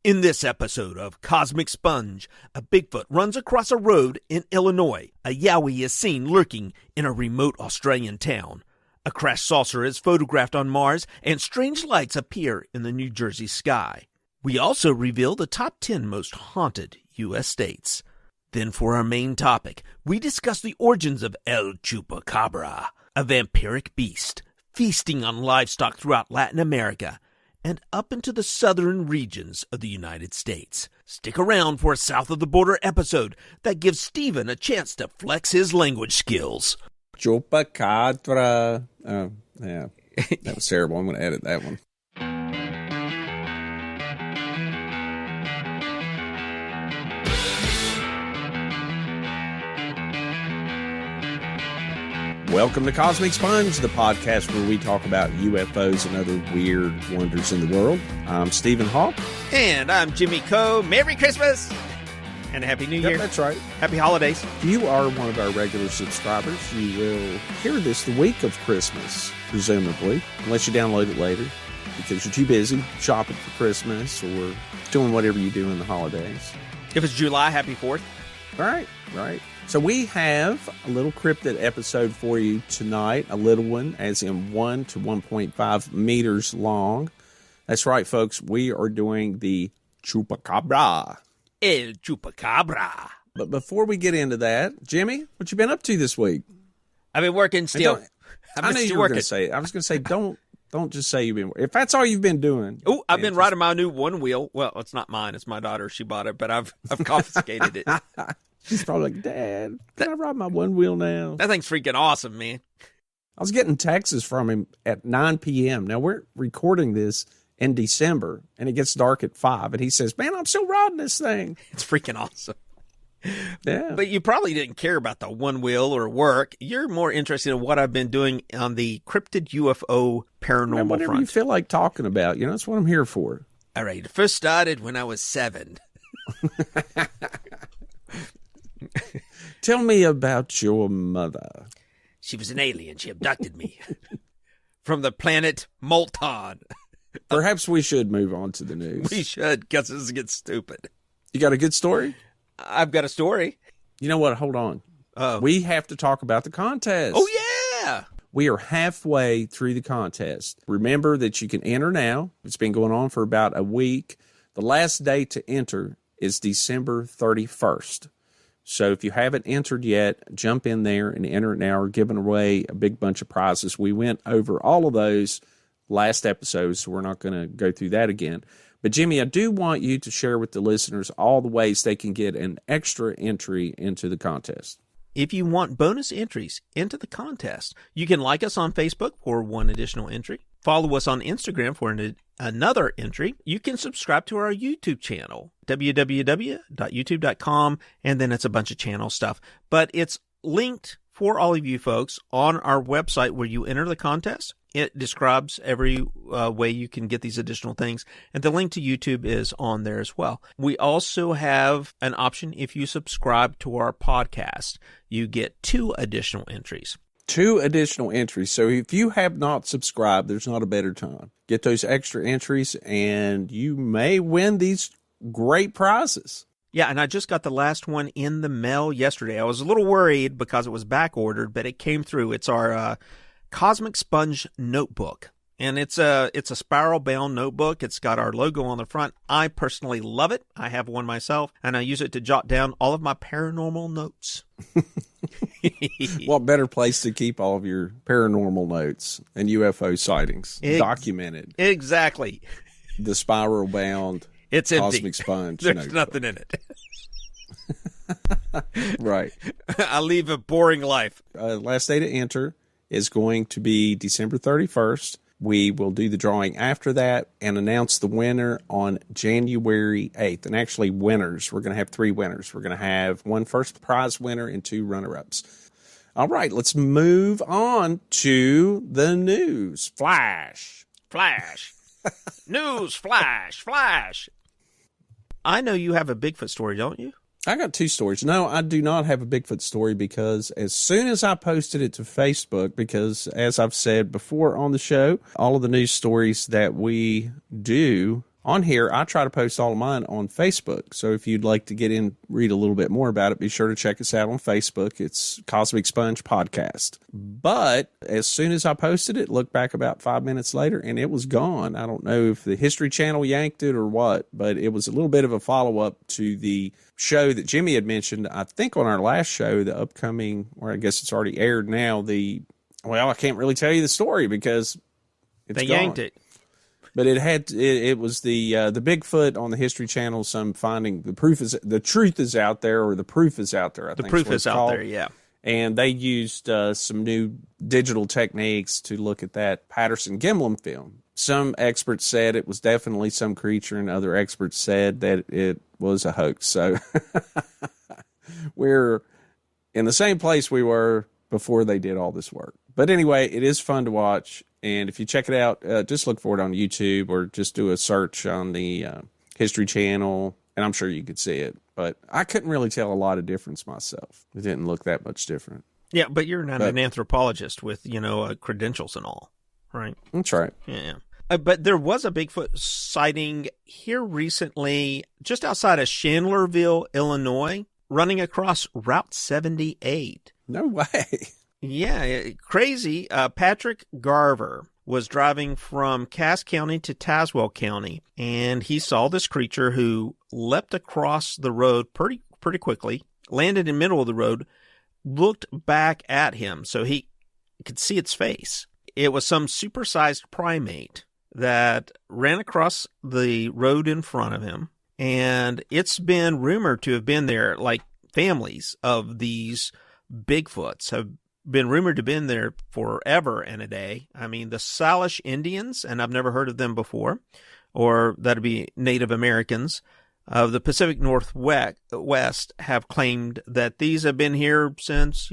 In this episode of Cosmic Sponge, a Bigfoot runs across a road in Illinois. A Yowie is seen lurking in a remote Australian town. A crashed saucer is photographed on Mars, and strange lights appear in the New Jersey sky. We also reveal the top 10 most haunted U.S. states. Then for our main topic, we discuss the origins of El Chupacabra, a vampiric beast feasting on livestock throughout Latin America and up into the southern regions of the United States. Stick around for a south-of-the-border episode that gives Steven a chance to flex his language skills. Chupacabra. Oh, yeah. That was terrible. I'm going to edit that one. Welcome to Cosmic Sponge, the podcast where we talk about UFOs and other weird wonders in the world. I'm Stephen Hawk. And I'm Jimmy Coe. Merry Christmas! And a Happy New Year. That's right. Happy holidays. If you are one of our regular subscribers, you will hear this the week of Christmas, presumably, unless you download it later because you're too busy shopping for Christmas or doing whatever you do in the holidays. If it's July, Happy 4th. Right. So we have a little cryptid episode for you tonight, a little one, as in 1 to 1.5 meters long. That's right, folks. We are doing the Chupacabra. El Chupacabra. But before we get into that, Jimmy, what you been up to this week? I've been working still. I knew you were going to say it. I was going to say, don't just say you've been. If that's all you've been doing. Oh, I've been riding my new one wheel. Well, it's not mine. It's my daughter. She bought it, but I've confiscated it. She's probably like, Dad, can I ride my one wheel now? That thing's freaking awesome, man. I was getting texts from him at 9 p.m. Now, we're recording this in December, and it gets dark at 5. And he says, man, I'm still riding this thing. It's freaking awesome. Yeah. But you probably didn't care about the one wheel or work. You're more interested in what I've been doing on the cryptid UFO paranormal whatever front. You feel like talking about. You know, that's what I'm here for. All right. It first started when I was 7. Tell me about your mother. She was an alien. She abducted me from the planet Molton. Perhaps we should move on to the news. We should, because this gets stupid. You got a good story? I've got a story. You know what? Hold on. We have to talk about the contest. Oh, yeah. We are halfway through the contest. Remember that you can enter now. It's been going on for about a week. The last day to enter is December 31st. So if you haven't entered yet, jump in there and enter it now. We're giving away a big bunch of prizes. We went over all of those last episode, so we're not going to go through that again. But, Jimmy, I do want you to share with the listeners all the ways they can get an extra entry into the contest. If you want bonus entries into the contest, you can like us on Facebook for one additional entry. Follow us on Instagram for another entry. You can subscribe to our YouTube channel, www.youtube.com, and then it's a bunch of channel stuff. But it's linked for all of you folks on our website where you enter the contest. It describes every way you can get these additional things, and the link to YouTube is on there as well. We also have an option if you subscribe to our podcast. You get 2 additional entries. 2 additional entries. So if you have not subscribed, there's not a better time. Get those extra entries, and you may win these great prizes. Yeah, and I just got the last one in the mail yesterday. I was a little worried because it was back ordered, but it came through. It's our Cosmic Sponge notebook, and it's a spiral bound notebook. It's got our logo on the front. I personally love it. I have one myself, and I use it to jot down all of my paranormal notes. What better place to keep all of your paranormal notes and UFO sightings documented? Exactly. The spiral bound it's Cosmic empty. Sponge There's notebook. nothing in it. Right. I leave a boring life. Last day to enter is going to be December 31st. We will do the drawing after that and announce the winner on January 8th. And actually winners, we're going to have 3 winners. We're going to have 1 first prize winner and 2 runner-ups. All right, let's move on to the news. Flash. News flash. I know you have a Bigfoot story, don't you? I got 2 stories. No, I do not have a Bigfoot story because as soon as I posted it to Facebook, because as I've said before on the show, all of the news stories that we do on here, I try to post all of mine on Facebook. So if you'd like to get in, read a little bit more about it, be sure to check us out on Facebook. It's Cosmic Sponge Podcast. But as soon as I posted it, looked back about 5 minutes later, and it was gone. I don't know if the History Channel yanked it or what, but it was a little bit of a follow-up to the show that Jimmy had mentioned, I think on our last show, the upcoming, or I guess it's already aired now, I can't really tell you the story because it's They gone. yanked it. But it was the Bigfoot on the History Channel. Some finding the truth is out there, or the proof is out there. I think The proof is out there, yeah. And they used some new digital techniques to look at that Patterson-Gimlin film. Some experts said it was definitely some creature, and other experts said that it was a hoax. So we're in the same place we were before they did all this work. But anyway, it is fun to watch. And if you check it out, just look for it on YouTube or just do a search on the History Channel, and I'm sure you could see it. But I couldn't really tell a lot of difference myself. It didn't look that much different. Yeah, but you're not an anthropologist with, credentials and all, right? That's right. Yeah. But there was a Bigfoot sighting here recently, just outside of Chandlerville, Illinois, running across Route 78. No way. Yeah, crazy. Patrick Garver was driving from Cass County to Tazewell County, and he saw this creature who leapt across the road pretty quickly, landed in the middle of the road, looked back at him so he could see its face. It was some supersized primate that ran across the road in front of him, and it's been rumored to have been there, like families of these Bigfoots have been rumored to have been there forever and a day. I mean, the Salish Indians, and I've never heard of them before, or that'd be Native Americans of the Pacific Northwest, have claimed that these have been here since,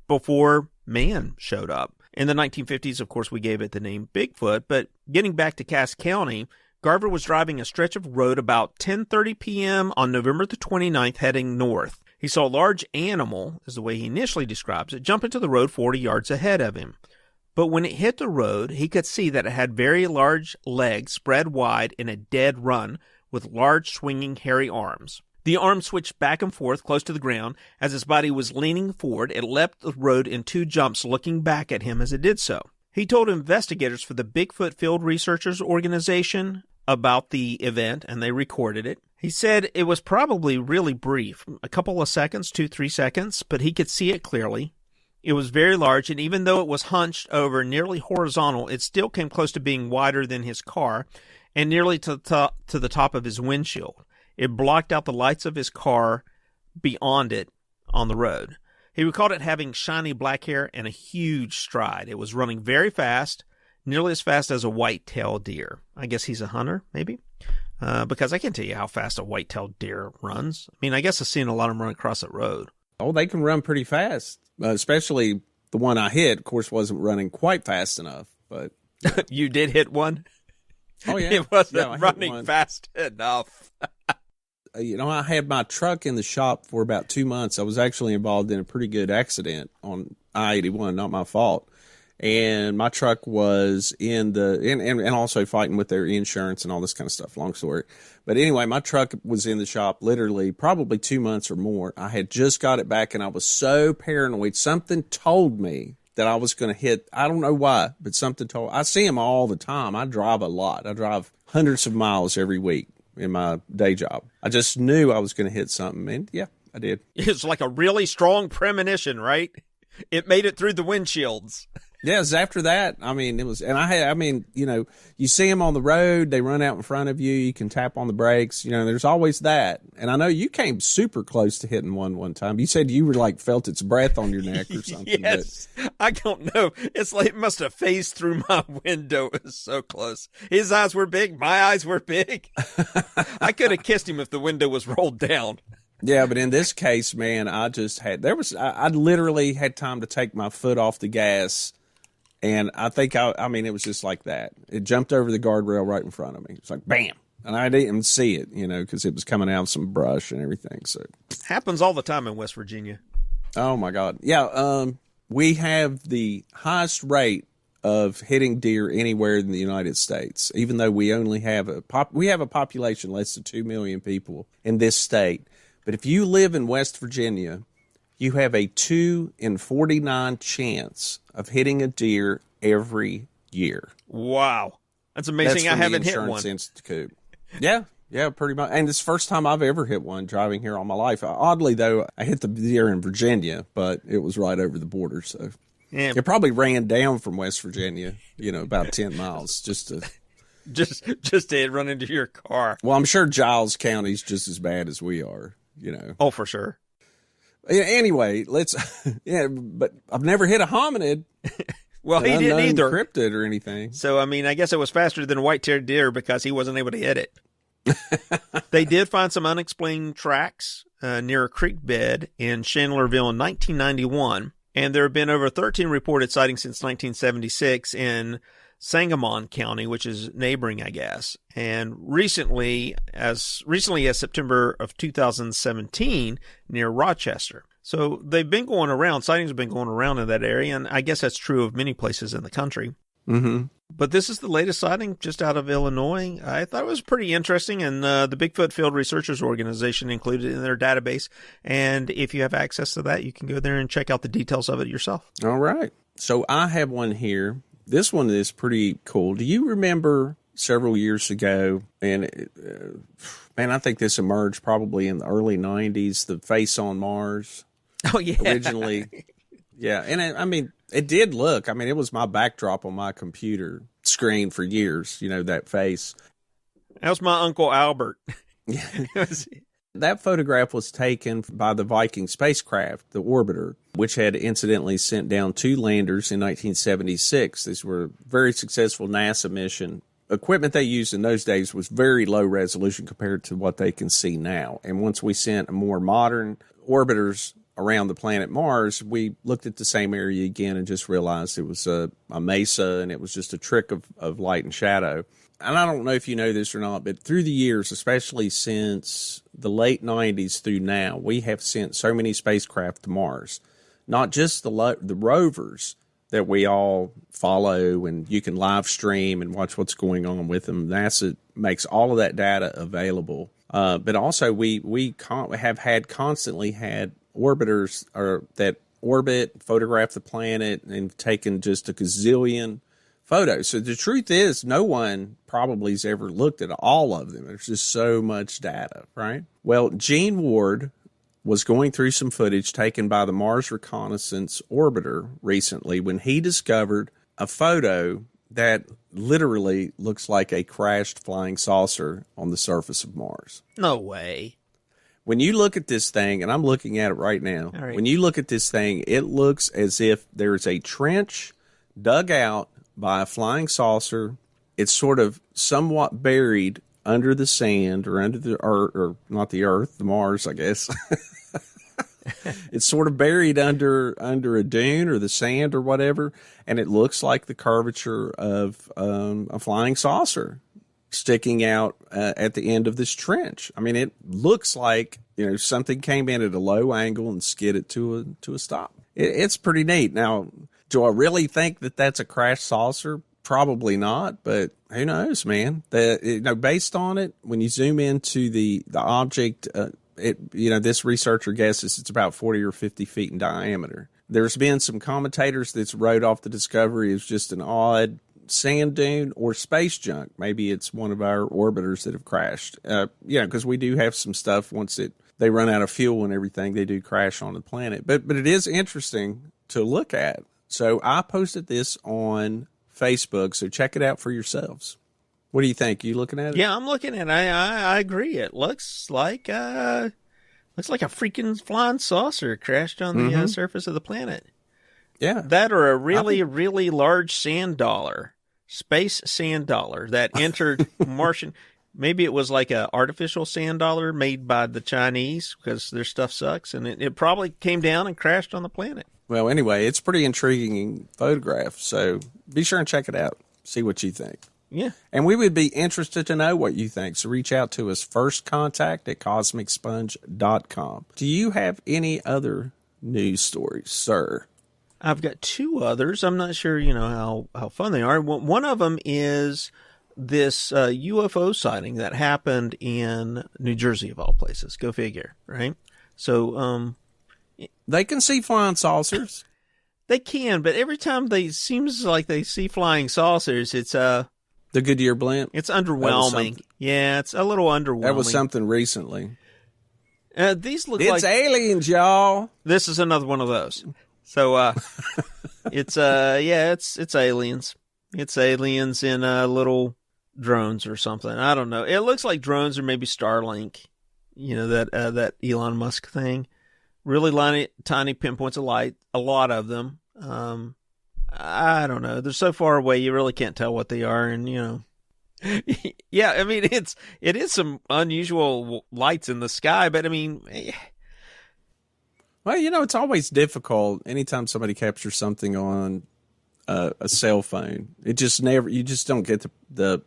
before man showed up. In the 1950s, of course, we gave it the name Bigfoot, but getting back to Cass County, Garver was driving a stretch of road about 10:30 p.m. on November the 29th, heading north. He saw a large animal, is the way he initially describes it, jump into the road 40 yards ahead of him. But when it hit the road, he could see that it had very large legs spread wide in a dead run with large swinging hairy arms. The arms switched back and forth close to the ground. As his body was leaning forward, it leapt the road in 2 jumps, looking back at him as it did so. He told investigators for the Bigfoot Field Researchers Organization about the event, and they recorded it. He said it was probably really brief, a couple of seconds, 2-3 seconds, but he could see it clearly. It was very large, and even though it was hunched over nearly horizontal, it still came close to being wider than his car and nearly to the top of his windshield. It blocked out the lights of his car beyond it on the road. He recalled it having shiny black hair and a huge stride. It was running very fast, nearly as fast as a white-tailed deer. I guess he's a hunter, maybe? Because I can't tell you how fast a white-tailed deer runs. I mean, I guess I've seen a lot of them run across the road. Oh, they can run pretty fast, especially the one I hit, of course, wasn't running quite fast enough. But You did hit one? Oh, yeah. It wasn't running fast enough. I had my truck in the shop for about 2 months. I was actually involved in a pretty good accident on I-81, not my fault. And my truck was and also fighting with their insurance and all this kind of stuff. Long story. But anyway, my truck was in the shop literally probably 2 months or more. I had just got it back and I was so paranoid. Something told me that I was going to hit. I don't know why, but something told. I see them all the time. I drive a lot. I drive hundreds of miles every week in my day job. I just knew I was going to hit something. And yeah, I did. It's like a really strong premonition, right? It made it through the windshields. Yes, after that, it was, and you see them on the road, they run out in front of you, you can tap on the brakes, there's always that. And I know you came super close to hitting one time. You said you were felt its breath on your neck or something. Yes, I don't know. It's like it must have phased through my window. It was so close. His eyes were big, my eyes were big. I could have kissed him if the window was rolled down. Yeah, but in this case, man, I literally had time to take my foot off the gas. And I think, it was just like that. It jumped over the guardrail right in front of me. It's like, bam. And I didn't even see it, because it was coming out of some brush and everything. So happens all the time in West Virginia. Oh, my God. Yeah, we have the highest rate of hitting deer anywhere in the United States, even though we only have a population less than 2 million people in this state. But if you live in West Virginia, you have a 2 in 49 chance of hitting a deer every year. Wow. That's amazing. I haven't hit one. Insurance Institute. Yeah, pretty much. And it's the first time I've ever hit one driving here all my life. Oddly, though, I hit the deer in Virginia, but it was right over the border. So it probably ran down from West Virginia, about 10 miles just to run into your car. Well, I'm sure Giles County's just as bad as we are, Oh, for sure. Anyway, but I've never hit a hominid. Well, he didn't either. Cryptid or anything. So, I guess it was faster than a white-tailed deer because he wasn't able to hit it. They did find some unexplained tracks near a creek bed in Chandlerville in 1991, and there have been over 13 reported sightings since 1976 in Sangamon County, which is neighboring, I guess. And recently as September of 2017, near Rochester. So they've been going around, sightings have been going around in that area, and I guess that's true of many places in the country. Mm-hmm. But this is the latest sighting just out of Illinois. I thought it was pretty interesting, and the Bigfoot Field Researchers Organization included it in their database. And if you have access to that, you can go there and check out the details of it yourself. All right. So I have one here. This one is pretty cool. Do you remember several years ago, and I think this emerged probably in the early 90s, the face on Mars? Oh, yeah. Originally. Yeah. And it did look, it was my backdrop on my computer screen for years, that face. That was my Uncle Albert. That photograph was taken by the Viking spacecraft, the Orbiter, which had incidentally sent down 2 landers in 1976. These were a very successful NASA mission. Equipment they used in those days was very low resolution compared to what they can see now. And once we sent more modern orbiters around the planet Mars, we looked at the same area again and just realized it was a mesa, and it was just a trick of light and shadow. And I don't know if you know this or not, but through the years, especially since the late 90s through now, we have sent so many spacecraft to Mars. Not just the rovers that we all follow and you can live stream and watch what's going on with them. NASA makes all of that data available. But also we have constantly had orbiters that orbit, photograph the planet, and taken just a gazillion photos. So the truth is, no one probably has ever looked at all of them. There's just so much data, right? Well, Gene Ward was going through some footage taken by the Mars Reconnaissance Orbiter recently when he discovered a photo that literally looks like a crashed flying saucer on the surface of Mars. No way. When you look at this thing, and I'm looking at it right now, right. When you look at this thing, it looks as if there's a trench dug out by a flying saucer. It's sort of somewhat buried under the sand or under the earth, or not the earth, the Mars, I guess. It's sort of buried under a dune or the sand or whatever, and it looks like the curvature of a flying saucer sticking out at the end of this trench. It looks like something came in at a low angle and skid it to a stop. It's pretty neat. Now, do I really think that that's a crash saucer? Probably not, but who knows, man? Based on it, when you zoom into the object, this researcher guesses it's about 40 or 50 feet in diameter. There's been some commentators that's wrote off the discovery as just an odd sand dune or space junk. Maybe it's one of our orbiters that have crashed. Because we do have some stuff once they run out of fuel and everything, they do crash on the planet. But it is interesting to look at. So I posted this on Facebook, so check it out for yourselves. What do you think? You looking at it? Yeah, I'm looking at it. I agree. It looks like a freaking flying saucer crashed on the surface of the planet. Yeah. That or a really, really large sand dollar, space sand dollar that entered Martian. Maybe it was like an artificial sand dollar made by the Chinese because their stuff sucks, and it probably came down and crashed on the planet. Well, anyway, it's a pretty intriguing photograph, so be sure and check it out. See what you think. Yeah. And we would be interested to know what you think, so reach out to us, firstcontact@cosmicsponge.com. Do you have any other news stories, sir? I've got two others. I'm not sure, how fun they are. One of them is this UFO sighting that happened in New Jersey, of all places. Go figure, right? So, they can see flying saucers. They can, but every time seems like they see flying saucers, it's the Goodyear blimp. It's underwhelming. Yeah, it's a little underwhelming. That was something recently. These look like it's aliens, y'all. This is another one of those. So it's aliens. It's aliens in little drones or something. I don't know. It looks like drones or maybe Starlink. That Elon Musk thing. Really tiny pinpoints of light. A lot of them. I don't know. They're so far away you really can't tell what they are, and yeah, I mean it is some unusual lights in the sky, but I mean, well, it's always difficult anytime somebody captures something on a cell phone. You just don't get the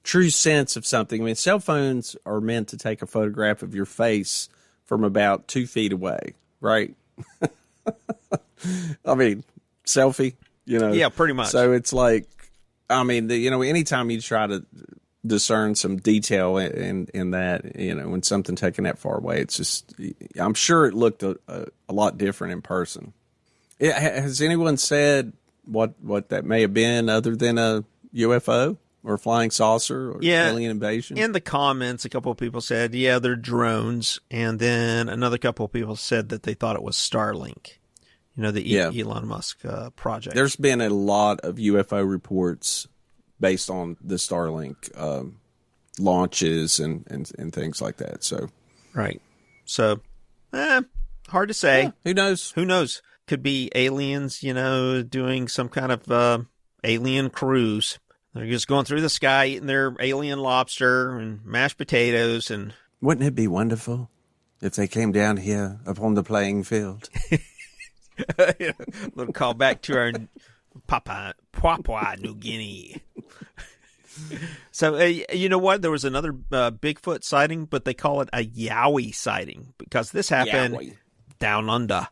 true sense of something. I mean, cell phones are meant to take a photograph of your face from about 2 feet away, right? I mean, selfie, Yeah, pretty much. So it's like, I mean, anytime you try to discern some detail in that, when something taken that far away, it's just, I'm sure it looked a lot different in person. Has anyone said what that may have been other than a UFO or flying saucer or alien invasion? In the comments, a couple of people said, yeah, they're drones. And then another couple of people said that they thought it was Starlink, Elon Musk project. There's been a lot of UFO reports based on the Starlink launches and things like that. So, right. So, hard to say. Yeah, who knows? Who knows? Could be aliens, doing some kind of alien cruise. They're just going through the sky, eating their alien lobster and mashed potatoes. And wouldn't it be wonderful if they came down here upon the playing field? A little call back to our Papua New Guinea. So, you know what? There was another Bigfoot sighting, but they call it a Yowie sighting because this happened down under.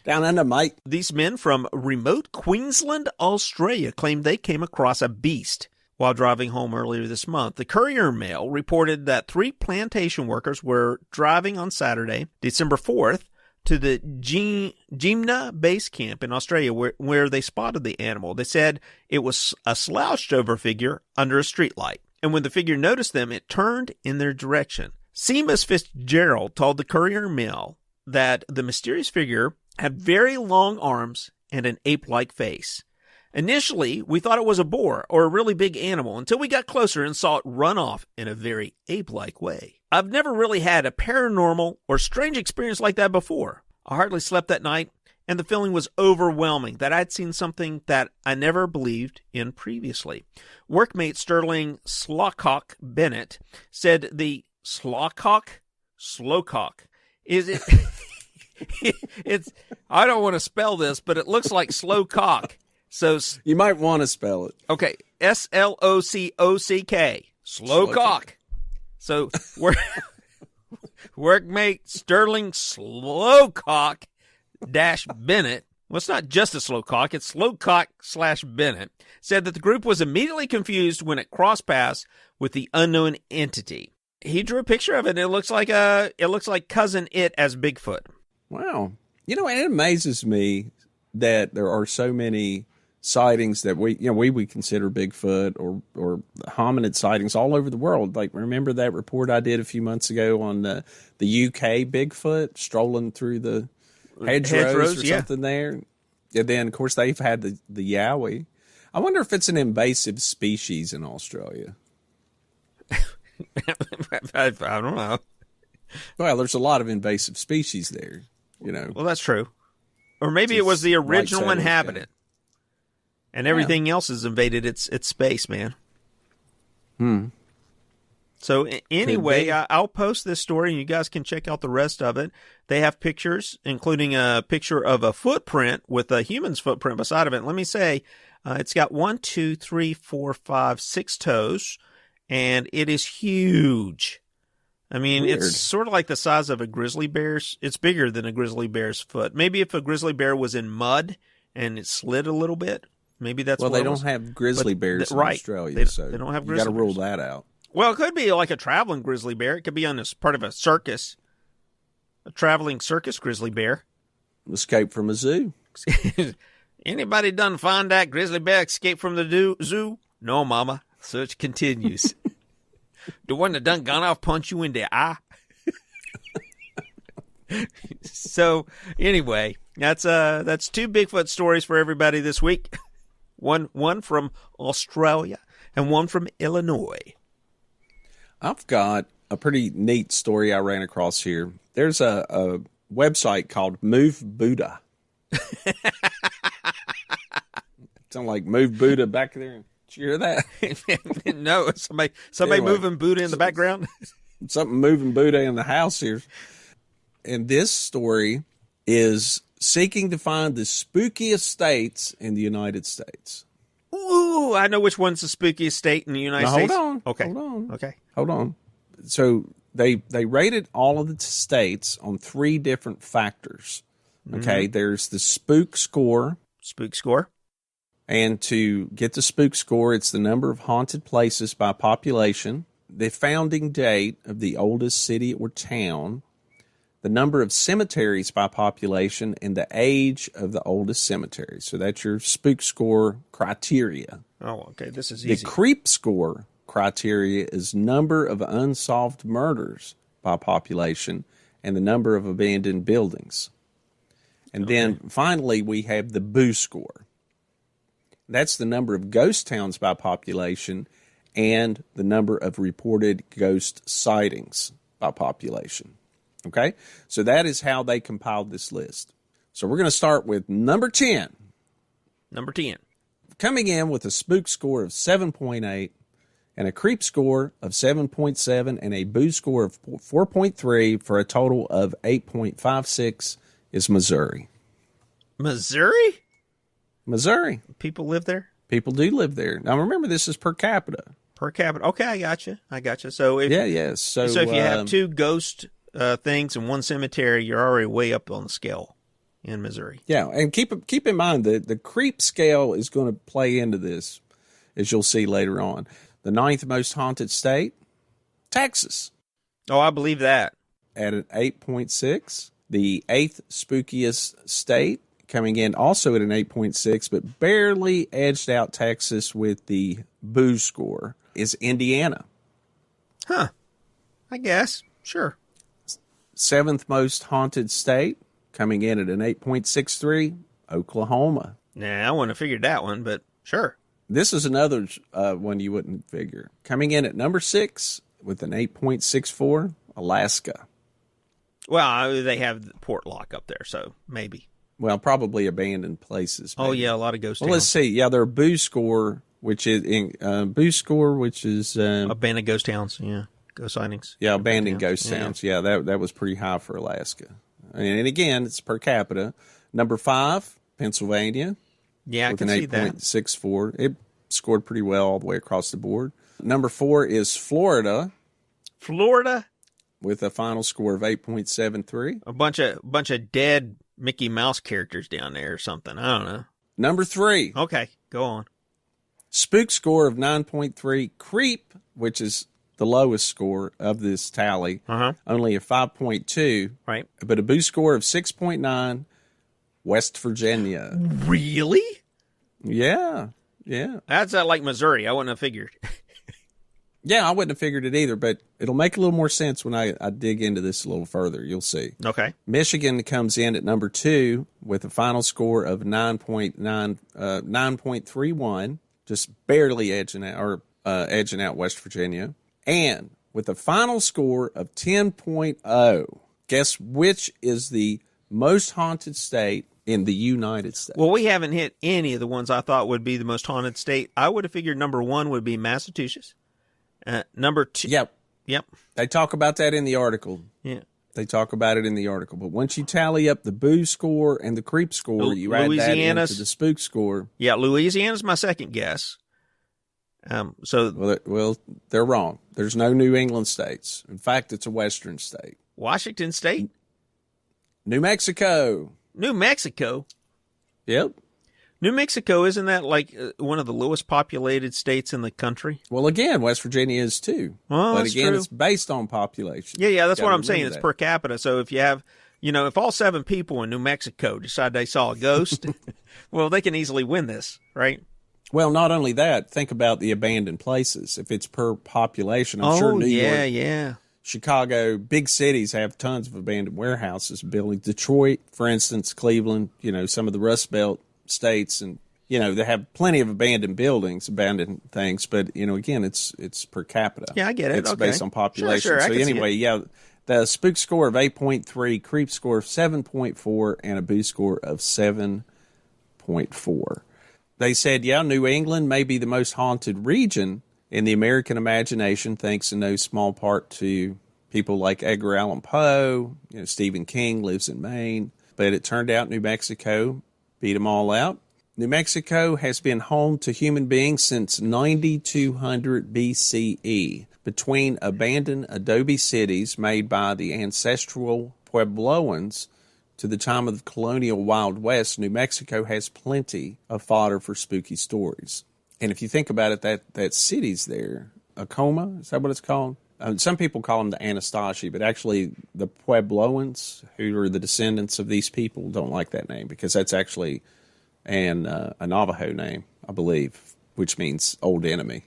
Down under, Mike. These men from remote Queensland, Australia, claimed they came across a beast while driving home earlier this month. The Courier Mail reported that 3 plantation workers were driving on Saturday, December 4th, to the Jimna base camp in Australia where they spotted the animal. They said it was a slouched-over figure under a streetlight, and when the figure noticed them, it turned in their direction. Seamus Fitzgerald told the Courier Mail that the mysterious figure had very long arms and an ape-like face. Initially, we thought it was a boar or a really big animal until we got closer and saw it run off in a very ape-like way. I've never really had a paranormal or strange experience like that before. I hardly slept that night, and the feeling was overwhelming that I'd seen something that I never believed in previously. Workmate Sterling Slowcock Bennett said the Slowcock is it... it's I don't want to spell this, but it looks like slow cock. So you might want to spell it. Okay, Slockock, slow cock. So workmate Sterling Slowcock Bennett. Well, it's not just a slow cock; it's Slowcock /Bennett. Said that the group was immediately confused when it crossed paths with the unknown entity. He drew a picture of it, and it looks like Cousin It as Bigfoot. Wow. And it amazes me that there are so many sightings that we would consider Bigfoot or hominid sightings all over the world. Like, remember that report I did a few months ago on the UK Bigfoot strolling through the hedgerows or something there? And then, of course, they've had the Yowie. I wonder if it's an invasive species in Australia. I don't know. Well, there's a lot of invasive species there. Well, that's true. Or maybe it was the original inhabitant. And everything else has invaded its space, man. So anyway, I'll post this story and you guys can check out the rest of it. They have pictures, including a picture of a footprint with a human's footprint beside of it. Let me say, it's got 1, 2, 3, 4, 5, 6 toes, and it is huge. I mean, Weird. It's sort of like the size of a grizzly bear's. It's bigger than a grizzly bear's foot. Maybe if a grizzly bear was in mud and it slid a little bit, maybe that's well, what they it don't was. have grizzly bears in right. Australia, so they don't have you grizzly got to rule bears. that out. Well, it could be like a traveling grizzly bear. It could be on this part of a circus, a traveling circus grizzly bear. Escape from a zoo. Anybody done find that grizzly bear escape from the zoo? No, Mama. Search continues. The one that done gone off punch you in the eye. So anyway, that's 2 Bigfoot stories for everybody this week. One from Australia and one from Illinois. I've got a pretty neat story I ran across here. There's a website called Move Buddha. Sound like Move Buddha back there. Did you hear that? No, somebody Anyway, moving Buddha in the background. Something moving Buddha in the house here. And this story is seeking to find the spookiest states in the United States. Ooh, I know which one's the spookiest state in the United States. Hold on. Okay. Hold on. Okay. Hold on. So they rated all of the states on 3 different factors. Okay. There's the spook score. Spook score. And to get the spook score, it's the number of haunted places by population, the founding date of the oldest city or town, the number of cemeteries by population, and the age of the oldest cemetery. So that's your spook score criteria. Oh, okay. This is easy. The creep score criteria is number of unsolved murders by population and the number of abandoned buildings. And then finally, we have the boo score. That's the number of ghost towns by population and the number of reported ghost sightings by population. Okay? So that is how they compiled this list. So we're going to start with number 10. Number 10. Coming in with a spook score of 7.8 and a creep score of 7.7 and a boo score of 4.3 for a total of 8.56 is Missouri. Missouri? Missouri. People live there? People do live there. Now remember, this is per capita. Per capita. Okay, I gotcha. So if So if you have 2 ghost things in one cemetery, you're already way up on the scale in Missouri. Yeah, and keep in mind that the creep scale is going to play into this, as you'll see later on. The 9th most haunted state, Texas. Oh, I believe that. At an 8.6. The 8th spookiest state, coming in also at an 8.6, but barely edged out Texas with the boo score, is Indiana. Huh. I guess. Sure. 7th most haunted state, coming in at an 8.63, Oklahoma. Nah, I wouldn't have figured that one, but sure. This is another one you wouldn't figure. Coming in at number 6 with an 8.64, Alaska. Well, they have the port lock up there, so maybe. Well, probably abandoned places. Maybe. Oh, yeah, a lot of ghost Well, towns. let's see. Yeah, their boo score, which is Abandoned ghost towns, yeah. Ghost sightings. Yeah, abandoned ghost Yeah. towns. Yeah, that was pretty high for Alaska. And again, it's per capita. Number 5, Pennsylvania. Yeah, I with can an see that. 8.64. It scored pretty well all the way across the board. Number 4 is Florida. Florida? With a final score of 8.73. A bunch of dead Mickey Mouse characters down there or something. I don't know. Number 3, Okay, go on. spook score of 9.3. Creep, which is the lowest score of this tally, only a 5.2. Right. But a boo score of 6.9. West Virginia. Really? Yeah. That's like Missouri. I wouldn't have figured. Yeah, I wouldn't have figured it either, but it'll make a little more sense when I dig into this a little further. You'll see. Okay. Michigan comes in at number 2 with a final score of 9.31, just barely edging out West Virginia, and with a final score of 10.0. Guess which is the most haunted state in the United States? Well, we haven't hit any of the ones I thought would be the most haunted state. I would have figured number 1 would be Massachusetts. Number 2. Yep. They talk about that in the article. Yeah. They talk about it in the article. But once you tally up the boo score and the creep score, you add that into the spook score. Yeah, Louisiana's my second guess. Well, they're wrong. There's no New England states. In fact, it's a Western state. Washington State? New Mexico. New Mexico? Yep. New Mexico, isn't that like one of the lowest populated states in the country? Well, again, West Virginia is too. Well, but that's again, true. It's based on population. Yeah, that's what I'm remember saying. It's that. per capita. So if you have, if all 7 people in New Mexico decide they saw a ghost, well, they can easily win this, right? Well, not only that, think about the abandoned places. If it's per population, I'm sure New York, Chicago, big cities have tons of abandoned warehouses buildings. Detroit, for instance, Cleveland, some of the Rust Belt states, and they have plenty of abandoned buildings, abandoned things. But again, it's per capita. Yeah, I get it. It's based on population. Sure, So anyway, the spook score of 8.3, creep score of 7.4, and a boo score of 7.4. They said, New England may be the most haunted region in the American imagination, thanks in no small part to people like Edgar Allan Poe. Stephen King lives in Maine. But it turned out New Mexico beat them all out. New Mexico has been home to human beings since 9200 BCE. Between abandoned adobe cities made by the ancestral Puebloans to the time of the colonial Wild West, New Mexico has plenty of fodder for spooky stories. And if you think about it, that city's there. Acoma, is that what it's called? Some people call them the Anastasia, but actually the Puebloans, who are the descendants of these people, don't like that name because that's actually a Navajo name, I believe, which means old enemy.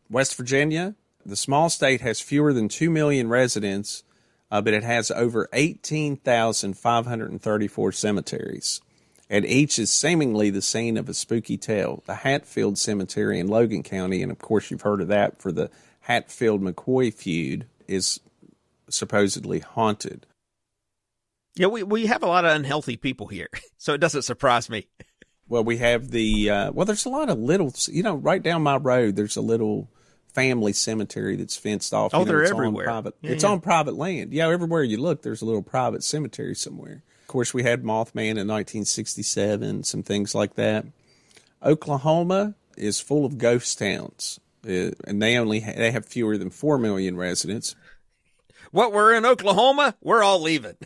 West Virginia, the small state, has fewer than 2 million residents, but it has over 18,534 cemeteries. And each is seemingly the scene of a spooky tale. The Hatfield Cemetery in Logan County, and of course you've heard of that for the Hatfield-McCoy feud, is supposedly haunted. Yeah, we have a lot of unhealthy people here, so it doesn't surprise me. Well, we have there's a lot of little, right down my road, there's a little family cemetery that's fenced off. They're everywhere. It's on private land. Yeah, everywhere you look, there's a little private cemetery somewhere. Of course, we had Mothman in 1967, some things like that. Oklahoma is full of ghost towns, and they have fewer than 4 million residents. What, we're in Oklahoma? We're all leaving.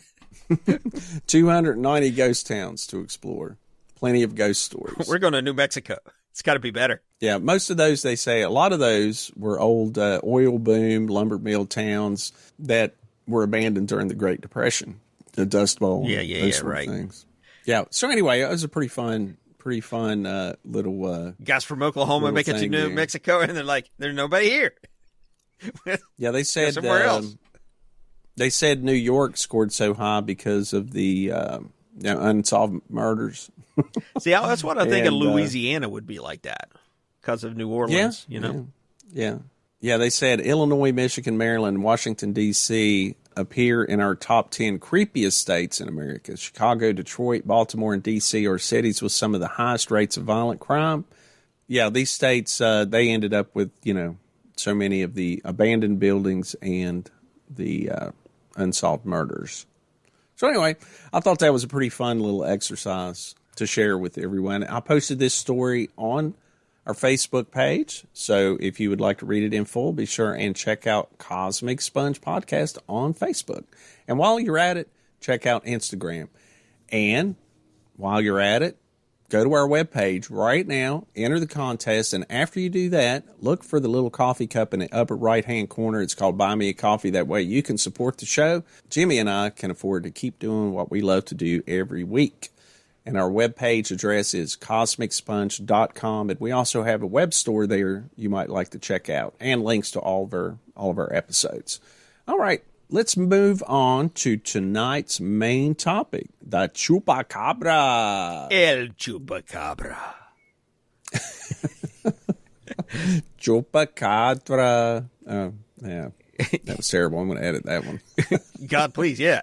290 ghost towns to explore. Plenty of ghost stories. We're going to New Mexico. It's got to be better. Yeah, most of those, they say, a lot of those were old oil boom, lumber mill towns that were abandoned during the Great Depression. The Dust Bowl. Those sort of things. Yeah. So anyway, it was a pretty fun little guys from Oklahoma make it to New Mexico, and they're like, there's nobody here. Yeah, they said somewhere else. They said New York scored so high because of the unsolved murders. See, that's what I think of Louisiana would be like that because of New Orleans. Yeah. They said Illinois, Michigan, Maryland, Washington D.C. appear in our top 10 creepiest states in America. Chicago, Detroit, Baltimore, and D.C. are cities with some of the highest rates of violent crime. Yeah, these states, they ended up with, so many of the abandoned buildings and the unsolved murders. So anyway, I thought that was a pretty fun little exercise to share with everyone. I posted this story on our Facebook page, so if you would like to read it in full, be sure and check out Cosmic Sponge Podcast on Facebook. And while you're at it, check out Instagram. And while you're at it, go to our webpage right now, enter the contest, and after you do that, look for the little coffee cup in the upper right-hand corner. It's called Buy Me a Coffee. That way you can support the show. Jimmy and I can afford to keep doing what we love to do every week. And our webpage address is cosmicsponge.com. And we also have a web store there you might like to check out, and links to all of our episodes. All right. Let's move on to tonight's main topic, the Chupacabra. El Chupacabra. Chupacabra. Oh, yeah. That was terrible. I'm going to edit that one. God, please, yeah.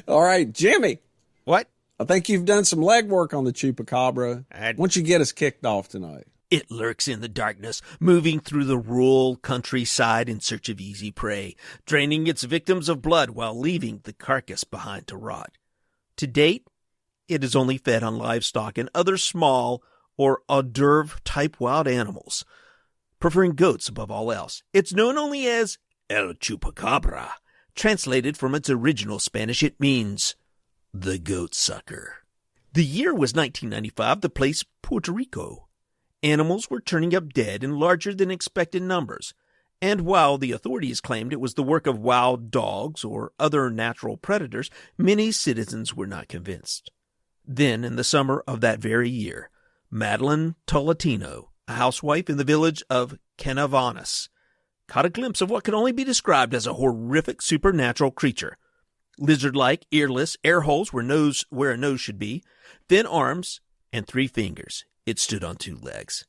All right, Jimmy. What? I think you've done some legwork on the Chupacabra. Why don't you get us kicked off tonight? It lurks in the darkness, moving through the rural countryside in search of easy prey, draining its victims of blood while leaving the carcass behind to rot. To date, It is only fed on livestock and other small or hors d'oeuvre-type wild animals, preferring goats above all else. It's known only as El Chupacabra. Translated from its original Spanish, it means the goat sucker. The year was 1995, the place Puerto Rico. Animals were turning up dead in larger than expected numbers, and while the authorities claimed it was the work of wild dogs or other natural predators, many citizens were not convinced. Then, in the summer of that very year, Madeline Tolentino, a housewife in the village of Canavanas, caught a glimpse of what could only be described as a horrific supernatural creature. Lizard-like, earless, air holes where a nose should be, thin arms, and 3 fingers. It stood on 2 legs.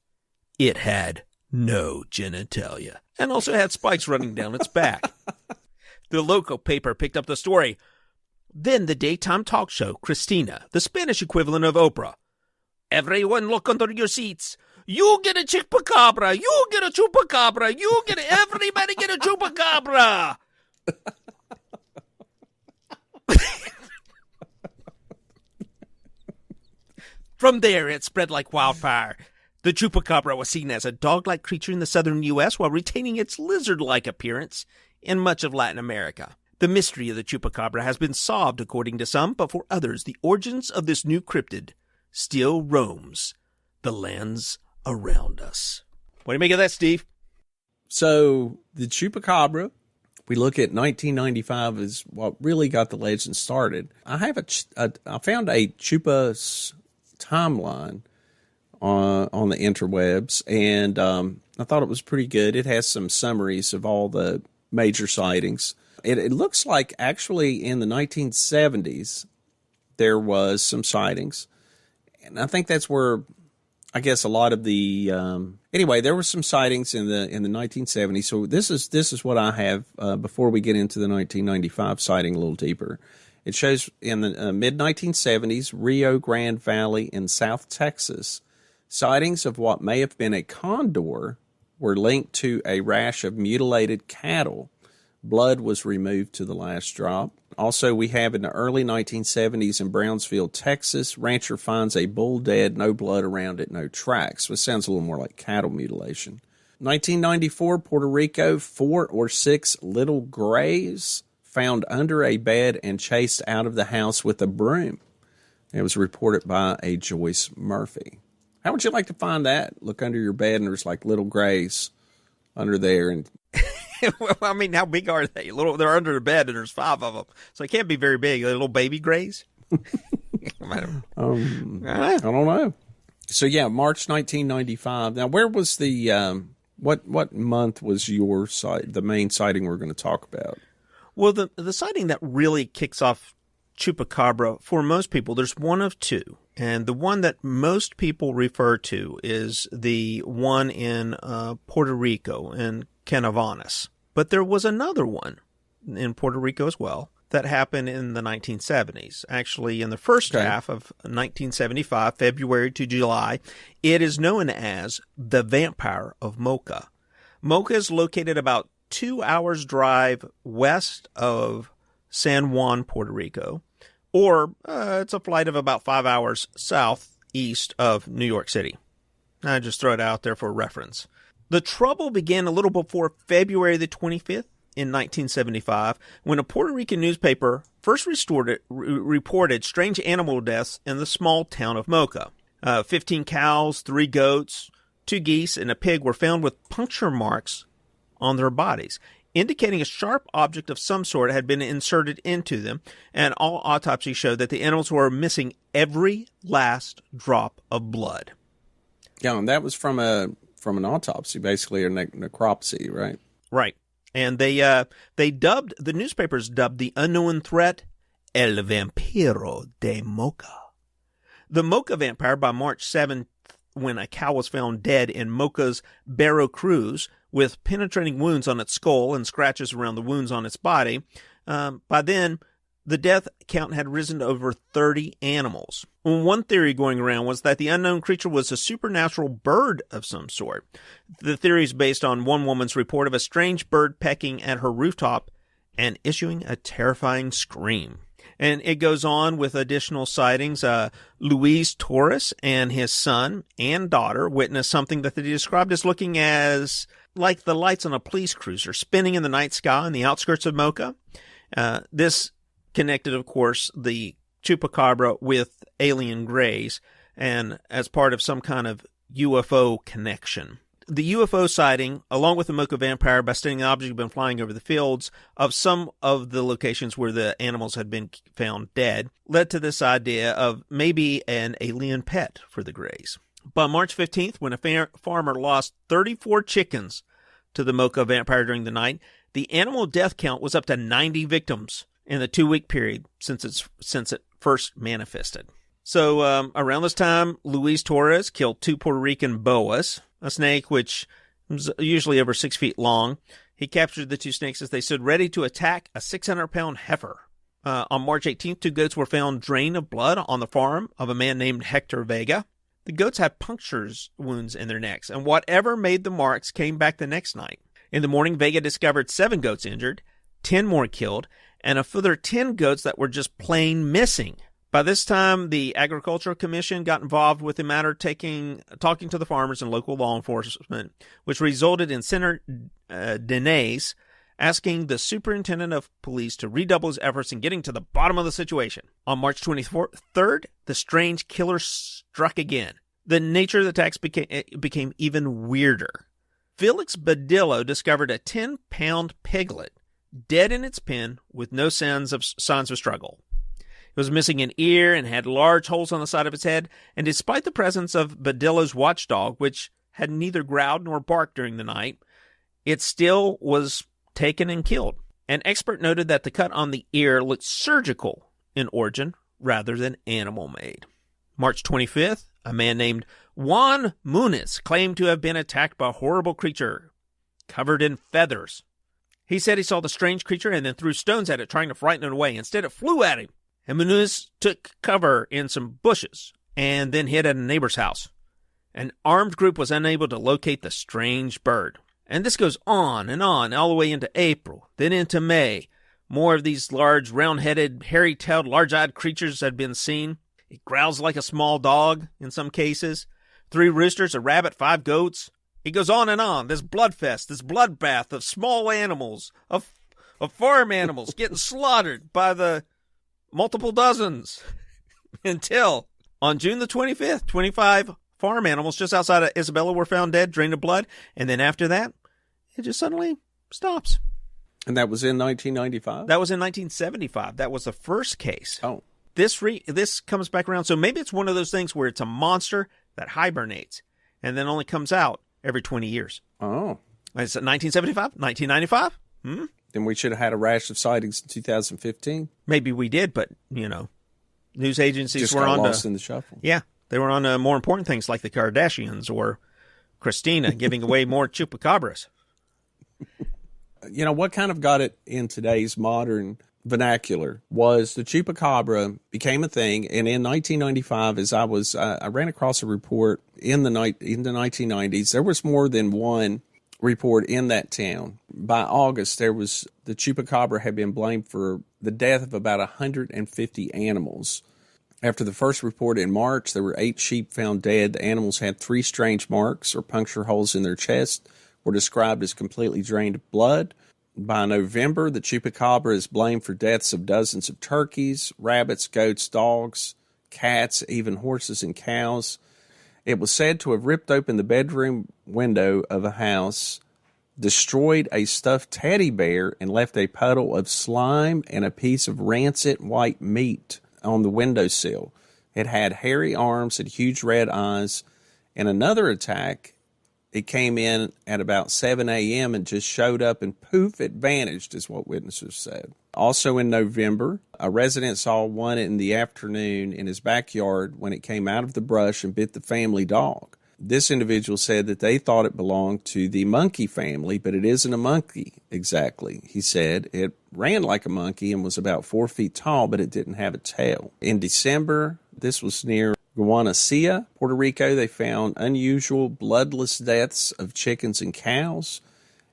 It had no genitalia, and also had spikes running down its back. The local paper picked up the story. Then the daytime talk show, Christina, the Spanish equivalent of Oprah. Everyone look under your seats. You get a chupacabra. You get a chupacabra. Everybody get a chupacabra. From there, it spread like wildfire. The chupacabra was seen as a dog-like creature in the southern U.S. while retaining its lizard-like appearance in much of Latin America. The mystery of the chupacabra has been solved, according to some, but for others, the origins of this new cryptid still roams the lands around us. What do you make of that, Steve? So the chupacabra, we look at 1995 as what really got the legend started. I found a chupa's timeline on the interwebs, and I thought it was pretty good. It has some summaries of all the major sightings. It looks like actually in the 1970s there was some sightings, and I think that's where I guess a lot of the anyway, there were some sightings in the 1970s. So this is what I have before we get into the 1995 sighting a little deeper. It shows in the mid-1970s, Rio Grande Valley in South Texas, sightings of what may have been a condor were linked to a rash of mutilated cattle. Blood was removed to the last drop. Also, we have in the early 1970s in Brownsville, Texas, rancher finds a bull dead, no blood around it, no tracks. Which sounds a little more like cattle mutilation. 1994, Puerto Rico, 4 or 6 little grays found under a bed and chased out of the house with a broom. It was reported by a Joyce Murphy. How would you like to find that? Look under your bed and there's like little grays under there. And well, I mean, how big are they? They're under the bed and there's 5 of them. So they can't be very big. They're little baby grays? I don't know. So yeah, March 1995. Now, where was the, what month was your the main sighting we're going to talk about? Well, the sighting that really kicks off Chupacabra, for most people, there's one of 2. And the one that most people refer to is the one in Puerto Rico, in Canavanas. But there was another one in Puerto Rico as well that happened in the 1970s. Actually, in the first half of 1975, February to July, it is known as the Vampire of Mocha. Mocha is located about 2 hours drive west of San Juan, Puerto Rico, or it's a flight of about 5 hours southeast of New York City. I just throw it out there for reference. The trouble began a little before February the 25th in 1975, when a Puerto Rican newspaper first reported strange animal deaths in the small town of Mocha. 15 cows, 3 goats, 2 geese, and a pig were found with puncture marks on their bodies, indicating a sharp object of some sort had been inserted into them, and all autopsies showed that the animals were missing every last drop of blood. Yeah, and that was from an autopsy, basically, or necropsy, right? Right. And the newspapers dubbed the unknown threat El Vampiro de Mocha. The Mocha vampire, by March 7th, when a cow was found dead in Mocha's Barro Cruz with penetrating wounds on its skull and scratches around the wounds on its body, by then the death count had risen to over 30 animals. One theory going around was that the unknown creature was a supernatural bird of some sort. The theory is based on one woman's report of a strange bird pecking at her rooftop and issuing a terrifying scream. And it goes on with additional sightings. Luis Torres and his son and daughter witnessed something that they described as looking as like the lights on a police cruiser spinning in the night sky on the outskirts of Mocha. This connected, of course, the Chupacabra with alien grays and as part of some kind of UFO connection. The UFO sighting, along with the Mocha vampire, by studying the object had been flying over the fields of some of the locations where the animals had been found dead, led to this idea of maybe an alien pet for the grays. By March 15th, when a farmer lost 34 chickens to the Mocha vampire during the night, the animal death count was up to 90 victims in the 2-week period since it first manifested. So around this time, Luis Torres killed 2 Puerto Rican boas, a snake which was usually over 6 feet long. He captured the 2 snakes as they stood ready to attack a 600-pound heifer. On March 18th, 2 goats were found drained of blood on the farm of a man named Hector Vega. The goats had punctures wounds in their necks, and whatever made the marks came back the next night. In the morning, Vega discovered 7 goats injured, 10 more killed, and a further 10 goats that were just plain missing. By this time, the Agricultural Commission got involved with the matter, talking to the farmers and local law enforcement, which resulted in Senator Dines asking the superintendent of police to redouble his efforts in getting to the bottom of the situation. On March 23rd, the strange killer struck again. The nature of the attacks became even weirder. Felix Badillo discovered a 10-pound piglet dead in its pen with no signs of struggle. It was missing an ear and had large holes on the side of its head, and despite the presence of Badillo's watchdog, which had neither growled nor barked during the night, it still was taken and killed. An expert noted that the cut on the ear looked surgical in origin rather than animal-made. March 25th, a man named Juan Muniz claimed to have been attacked by a horrible creature covered in feathers. He said he saw the strange creature and then threw stones at it, trying to frighten it away. Instead, it flew at him, and Muniz took cover in some bushes and then hid at a neighbor's house. An armed group was unable to locate the strange bird. And this goes on, all the way into April, then into May. More of these large, round-headed, hairy-tailed, large-eyed creatures had been seen. It growls like a small dog in some cases. 3 roosters, a rabbit, 5 goats. It goes on. This bloodfest, this bloodbath of small animals, of farm animals getting slaughtered by the multiple dozens. Until on June the 25th, 25 farm animals just outside of Isabella were found dead, drained of blood. And then after that, it just suddenly stops. And that was in 1995? That was in 1975. That was the first case. Oh. This comes back around. So maybe it's one of those things where it's a monster that hibernates and then only comes out every 20 years. Oh. It's 1975? 1995? Then we should have had a rash of sightings in 2015. Maybe we did, but, news agencies just were got on lost in the shuffle. Yeah, they were on more important things like the Kardashians or Christina giving away more chupacabras. What kind of got it in today's modern vernacular was the chupacabra became a thing, and in 1995, as I ran across a report in the 1990s, there was more than one report in that town. By August, the chupacabra had been blamed for the death of about 150 animals. After the first report in March, there were 8 sheep found dead. The animals had 3 strange marks or puncture holes in their chest, were described as completely drained of blood. By November, the chupacabra is blamed for deaths of dozens of turkeys, rabbits, goats, dogs, cats, even horses and cows. It was said to have ripped open the bedroom window of a house, destroyed a stuffed teddy bear, and left a puddle of slime and a piece of rancid white meat on the windowsill. It had hairy arms and huge red eyes. In another attack, it came in at about 7 a.m. and just showed up and poof, it vanished, is what witnesses said. Also in November, a resident saw one in the afternoon in his backyard when it came out of the brush and bit the family dog. This individual said that they thought it belonged to the monkey family, but it isn't a monkey exactly. He said it ran like a monkey and was about 4 feet tall, but it didn't have a tail. In December, this was near Guanacia, Puerto Rico, they found unusual bloodless deaths of chickens and cows.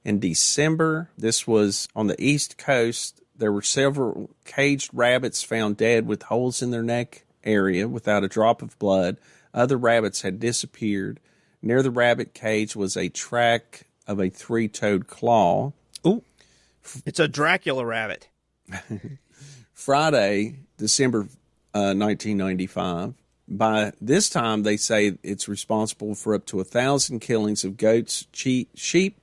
In December, this was on the East Coast, There were several caged rabbits found dead with holes in their neck area without a drop of blood. Other rabbits had disappeared. Near the rabbit cage was a track of a three-toed claw. Ooh, it's a Dracula rabbit. Friday, December 1995. By this time, they say it's responsible for up to 1,000 killings of goats, sheep,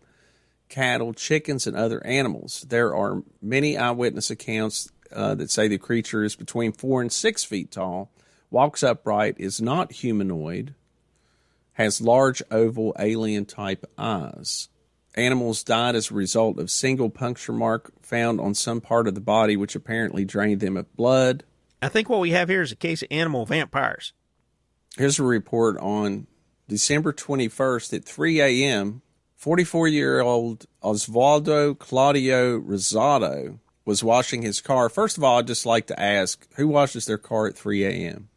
cattle, chickens, and other animals. There are many eyewitness accounts that say the creature is between 4 and 6 feet tall, walks upright, is not humanoid, has large oval alien-type eyes. Animals died as a result of single puncture mark found on some part of the body, which apparently drained them of blood. I think what we have here is a case of animal vampires. Here's a report on December 21st at 3 a.m., 44-year-old Osvaldo Claudio Rosado was washing his car. First of all, I'd just like to ask, who washes their car at 3 a.m.?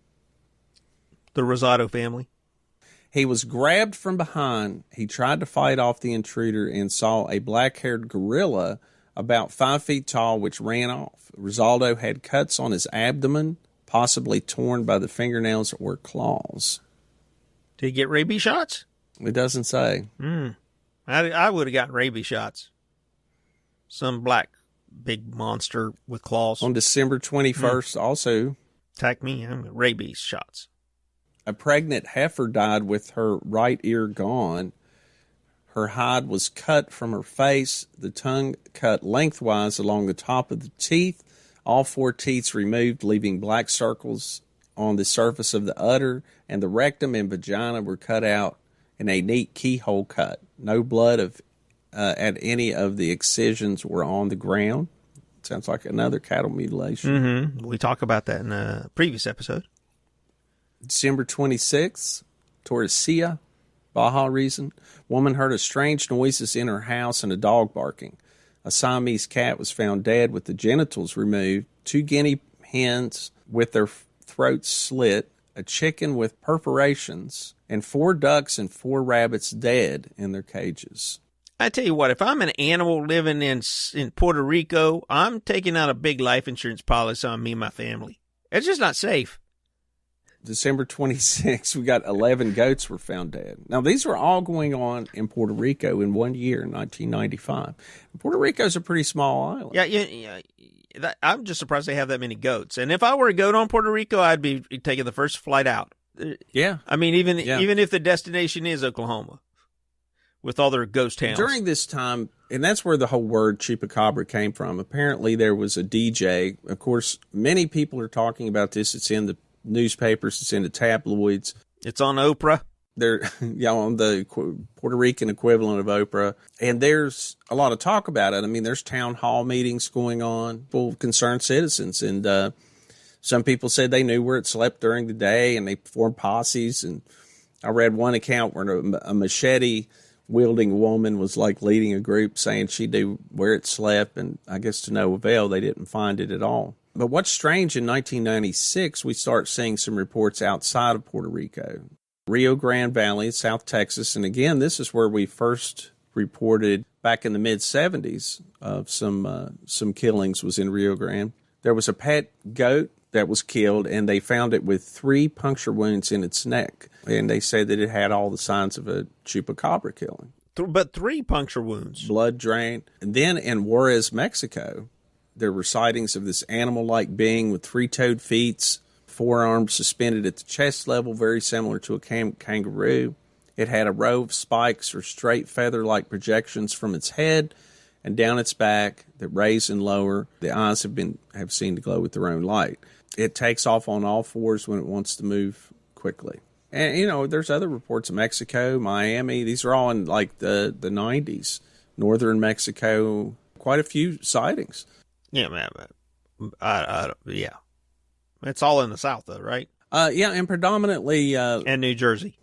The Rosado family. He was grabbed from behind. He tried to fight off the intruder and saw a black-haired gorilla about 5 feet tall, which ran off. Rosaldo had cuts on his abdomen, possibly torn by the fingernails or claws. Did he get rabies shots? It doesn't say. I would have gotten rabies shots. Some black big monster with claws. On December 21st, also, attack me, I'm rabies shots. A pregnant heifer died with her right ear gone. Her hide was cut from her face, the tongue cut lengthwise along the top of the teeth, all 4 teeth removed, leaving black circles on the surface of the udder, and the rectum and vagina were cut out in a neat keyhole cut. No blood at any of the excisions were on the ground. Sounds like another cattle mutilation. Mm-hmm. We talked about that in a previous episode. December 26th, Torrecilla, Baja region. Woman heard strange noises in her house and a dog barking. A Siamese cat was found dead with the genitals removed, 2 guinea hens with their throats slit, a chicken with perforations, and 4 ducks and 4 rabbits dead in their cages. I tell you what, if I'm an animal living in Puerto Rico, I'm taking out a big life insurance policy on me and my family. It's just not safe. December 26th, we got 11 goats were found dead. Now, these were all going on in Puerto Rico in 1 year, 1995. Puerto Rico's a pretty small island. Yeah. I'm just surprised they have that many goats. And if I were a goat on Puerto Rico, I'd be taking the first flight out. Yeah. I mean, even if the destination is Oklahoma, with all their ghost towns. During this time, and that's where the whole word Chupacabra came from. Apparently, there was a DJ. Of course, many people are talking about this. It's in the newspapers. It's in the tabloids. It's on Oprah. They're on the Puerto Rican equivalent of Oprah. And there's a lot of talk about it. I mean, there's town hall meetings going on, full of concerned citizens. And some people said they knew where it slept during the day, and they formed posses. And I read one account where a machete-wielding woman was like leading a group saying she knew where it slept. And I guess to no avail, they didn't find it at all. But what's strange, in 1996, we start seeing some reports outside of Puerto Rico. Rio Grande Valley, South Texas, and again, this is where we first reported back in the mid-'70s of some killings was in Rio Grande. There was a pet goat that was killed, and they found it with 3 puncture wounds in its neck, and they said that it had all the signs of a Chupacabra killing. But 3 puncture wounds. Blood drained. And then in Juarez, Mexico, there were sightings of this animal-like being with 3-toed feet, forearms suspended at the chest level, very similar to a kangaroo. It had a row of spikes or straight feather-like projections from its head and down its back that raise and lower. The eyes have seen to glow with their own light. It takes off on all 4s when it wants to move quickly. And, there's other reports of Mexico, Miami. These are all in, like, the 90s. Northern Mexico, quite a few sightings. Yeah, man. Yeah. It's all in the South, though, right? Yeah, and predominantly... and New Jersey.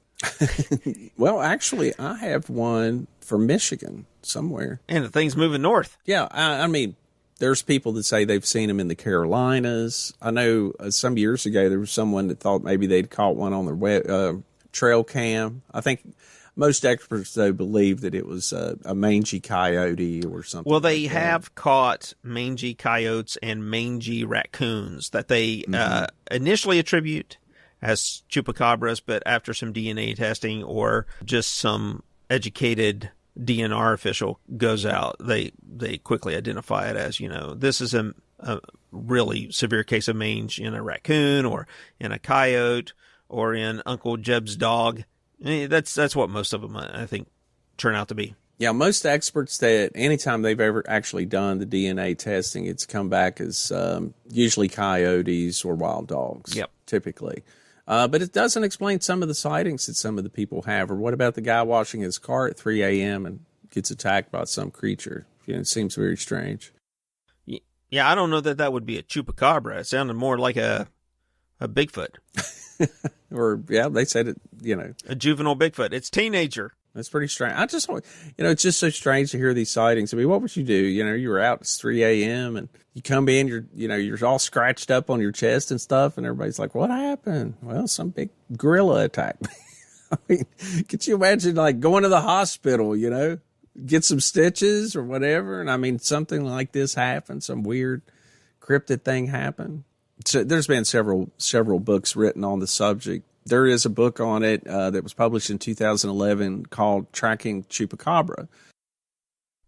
Well, actually, I have one from Michigan somewhere. And the thing's moving north. Yeah, I mean, there's people that say they've seen them in the Carolinas. I know some years ago there was someone that thought maybe they'd caught one on their trail cam. I think Most experts, though, believe that it was a mangy coyote or something. Well, they have caught mangy coyotes and mangy raccoons that they initially attribute as chupacabras, but after some DNA testing or just some educated DNR official goes out, they quickly identify it as, this is a really severe case of mange in a raccoon or in a coyote or in Uncle Jeb's dog. That's what most of them, I think, turn out to be. Yeah, most experts that anytime they've ever actually done the DNA testing, it's come back as usually coyotes or wild dogs, typically. But it doesn't explain some of the sightings that some of the people have. Or what about the guy washing his car at 3 a.m. and gets attacked by some creature? It seems very strange. Yeah, I don't know that would be a chupacabra. It sounded more like a Bigfoot. Or, they said it, A juvenile Bigfoot. It's teenager. That's pretty strange. I just, it's just so strange to hear these sightings. I mean, what would you do? You were out, it's 3 a.m. and you come in, you're all scratched up on your chest and stuff. And everybody's like, what happened? Well, some big gorilla attacked me. I mean, could you imagine going to the hospital, get some stitches or whatever? And I mean, something like this happened, some weird cryptid thing happened. So there's been several books written on the subject. There is a book on it that was published in 2011 called Tracking Chupacabra.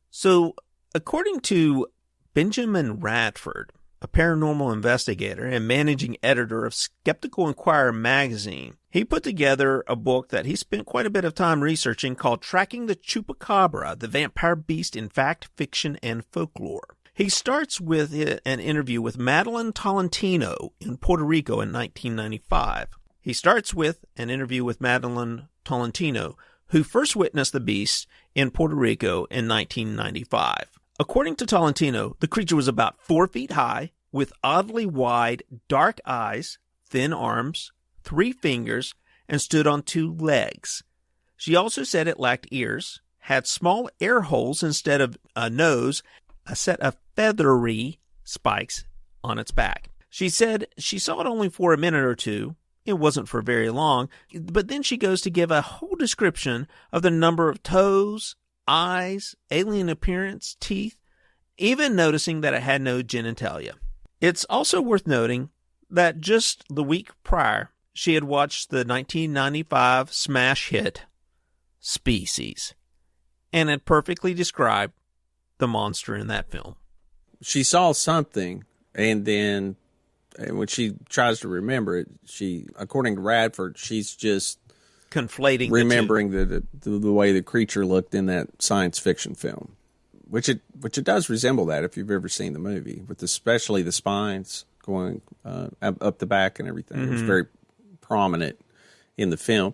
So, according to Benjamin Radford, a paranormal investigator and managing editor of Skeptical Inquirer magazine, he put together a book that he spent quite a bit of time researching called Tracking the Chupacabra, the Vampire Beast in Fact, Fiction, and Folklore. He starts with an interview with Madeline Tolentino in Puerto Rico in 1995. He starts with an interview with Madeline Tolentino, who first witnessed the beast in Puerto Rico in 1995. According to Tolentino, the creature was about 4 feet high, with oddly wide, dark eyes, thin arms, 3 fingers, and stood on 2 legs. She also said it lacked ears, had small air holes instead of a nose, a set of feathery spikes on its back. She said she saw it only for a minute or two. It wasn't for very long, but then she goes to give a whole description of the number of toes, eyes, alien appearance, teeth, even noticing that it had no genitalia. It's also worth noting that just the week prior, she had watched the 1995 smash hit Species and had perfectly described the monster in that film. She saw something, and then when she tries to remember it, according to Radford, she's just conflating, remembering the way the creature looked in that science fiction film, which it does resemble that if you've ever seen the movie, with especially the spines going up the back and everything. It was very prominent in the film.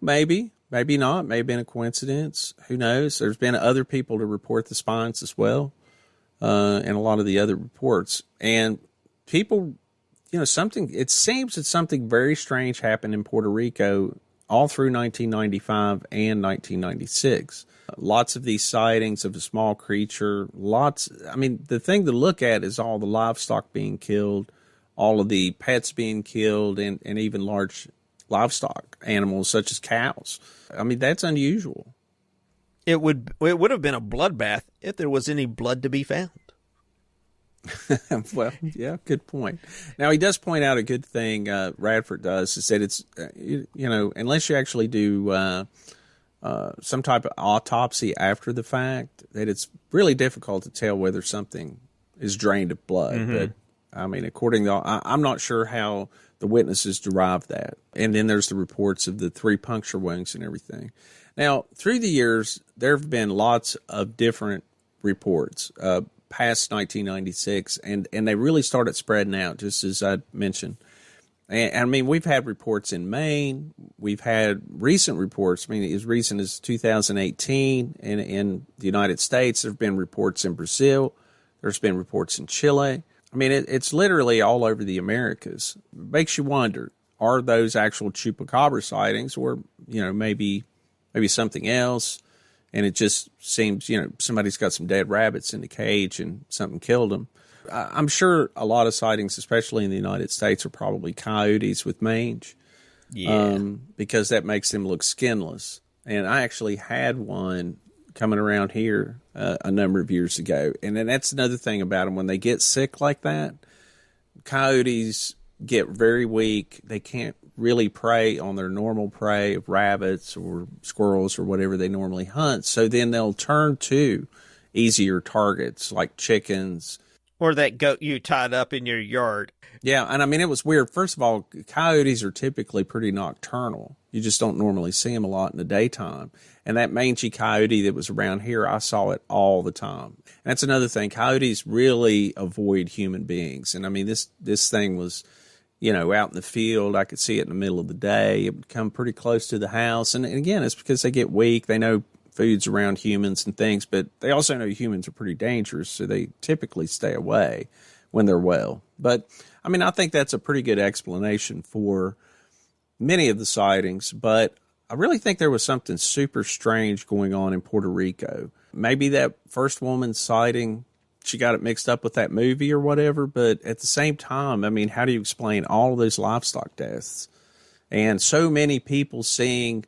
Maybe not. Maybe been a coincidence. Who knows? There's been other people to report the spines as well, and a lot of the other reports. And people, it seems that something very strange happened in Puerto Rico all through 1995 and 1996. Lots of these sightings of a small creature. The thing to look at is all the livestock being killed, all of the pets being killed, and even large livestock animals such as cows. I mean, that's unusual. It would have been a bloodbath if there was any blood to be found. Well, yeah, good point. Now, he does point out a good thing, Radford does, is that it's, unless you actually do some type of autopsy after the fact, that it's really difficult to tell whether something is drained of blood. But, I mean, according to, I'm not sure how the witnesses derived that. And then there's the reports of the 3 puncture wounds and everything. Now, through the years, there have been lots of different reports past 1996, and they really started spreading out, just as I mentioned. And I mean, we've had reports in Maine. We've had recent reports. I mean, as recent as 2018 in the United States. There have been reports in Brazil. There's been reports in Chile. I mean, it's literally all over the Americas. It makes you wonder, are those actual chupacabra sightings, or, maybe something else? And it just seems, somebody's got some dead rabbits in the cage and something killed them. I'm sure a lot of sightings, especially in the United States, are probably coyotes with mange. Yeah. Because that makes them look skinless. And I actually had one coming around here a number of years ago. And then that's another thing about them. When they get sick like that, coyotes get very weak. They can't really prey on their normal prey of rabbits or squirrels or whatever they normally hunt. So then they'll turn to easier targets like chickens. Or that goat you tied up in your yard. Yeah, and I mean, it was weird. First of all, coyotes are typically pretty nocturnal. You just don't normally see them a lot in the daytime. And that mangy coyote that was around here, I saw it all the time. And that's another thing. Coyotes really avoid human beings. And I mean, this thing was, out in the field. I could see it in the middle of the day. It would come pretty close to the house. And again, it's because they get weak. They know food's around humans and things, but they also know humans are pretty dangerous, so they typically stay away when they're well. But, I mean, I think that's a pretty good explanation for many of the sightings, but I really think there was something super strange going on in Puerto Rico. Maybe that first woman's sighting, she got it mixed up with that movie or whatever, but at the same time, I mean, how do you explain all of those livestock deaths? And so many people seeing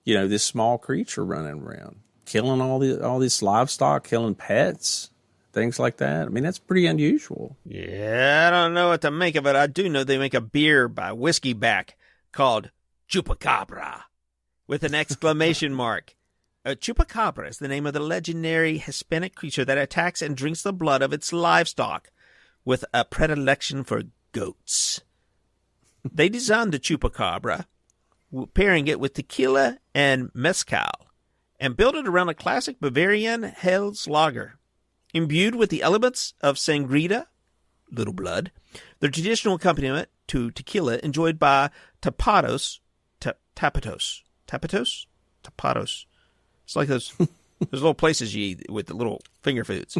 this small creature running around, killing all this livestock, killing pets, things like that. I mean, that's pretty unusual. Yeah, I don't know what to make of it. I do know they make a beer by Whiskey Back called Chupacabra with an exclamation mark. Chupacabra is the name of the legendary Hispanic creature that attacks and drinks the blood of its livestock with a predilection for goats. They designed the Chupacabra, pairing it with tequila and mezcal, and built it around a classic Bavarian Helles lager. Imbued with the elements of sangria, little blood, the traditional accompaniment to tequila enjoyed by tapados. It's like those little places you eat with the little finger foods.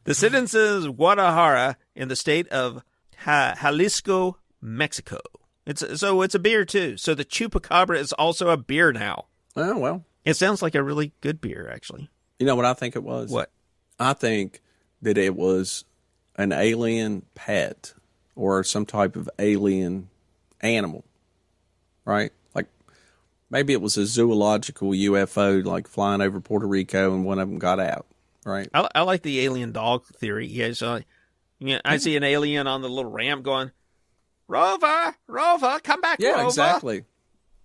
The sentence is Guadalajara in the state of Jalisco, Mexico. It's a beer, too. So the Chupacabra is also a beer now. Oh, well. It sounds like a really good beer, actually. You know what I think it was? What? I think that it was an alien pet or some type of alien animal, right? Like maybe it was a zoological UFO like flying over Puerto Rico and one of them got out, right? I like the alien dog theory. Yeah, so, I see an alien on the little ramp going, Rover, come back, yeah, Rover. Yeah, exactly.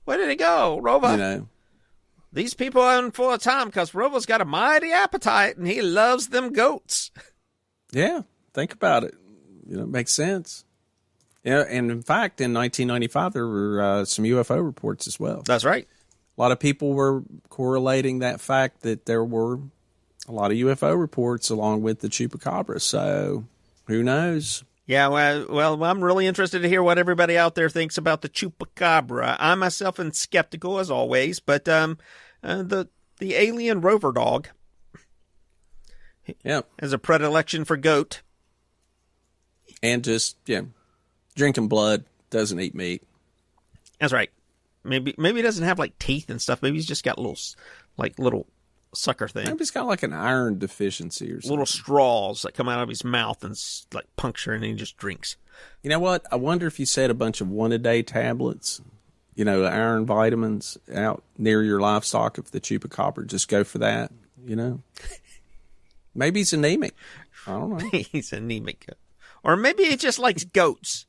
Where did he go, Rover? These people are in full of time because Rover's got a mighty appetite and he loves them goats. Yeah, think about it. It makes sense. Yeah, and in fact, in 1995, there were some UFO reports as well. That's right. A lot of people were correlating that fact that there were a lot of UFO reports along with the Chupacabra. So who knows? Yeah, well, I'm really interested to hear what everybody out there thinks about the Chupacabra. I myself am skeptical as always, but the alien rover dog has a predilection for goat. And just, drinking blood, doesn't eat meat. That's right. Maybe he doesn't have like teeth and stuff. Maybe he's just got little sucker thing. Maybe he's got like an iron deficiency or something. Little straws that come out of his mouth and like puncture, and he just drinks. You know what? I wonder if you set a bunch of one-a-day tablets, iron vitamins out near your livestock, if the Chupacabra just go for that, Maybe he's anemic. I don't know. He's anemic. Or maybe he just likes goats.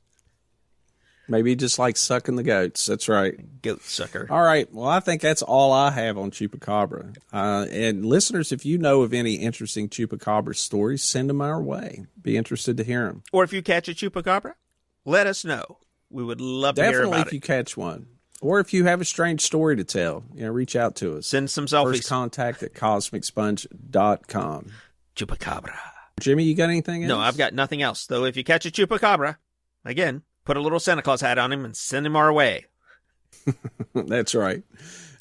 Maybe he just likes sucking the goats. That's right. Goat sucker. All right. Well, I think that's all I have on Chupacabra. And listeners, if you know of any interesting Chupacabra stories, send them our way. Be interested to hear them. Or if you catch a Chupacabra, let us know. We would love to hear about it. Definitely if you catch one. Or if you have a strange story to tell, reach out to us. Send some selfies. First contact at cosmicsponge.com. Chupacabra. Jimmy, you got anything else? No, I've got nothing else. Though if you catch a Chupacabra, again, put a little Santa Claus hat on him and send him our way. That's right.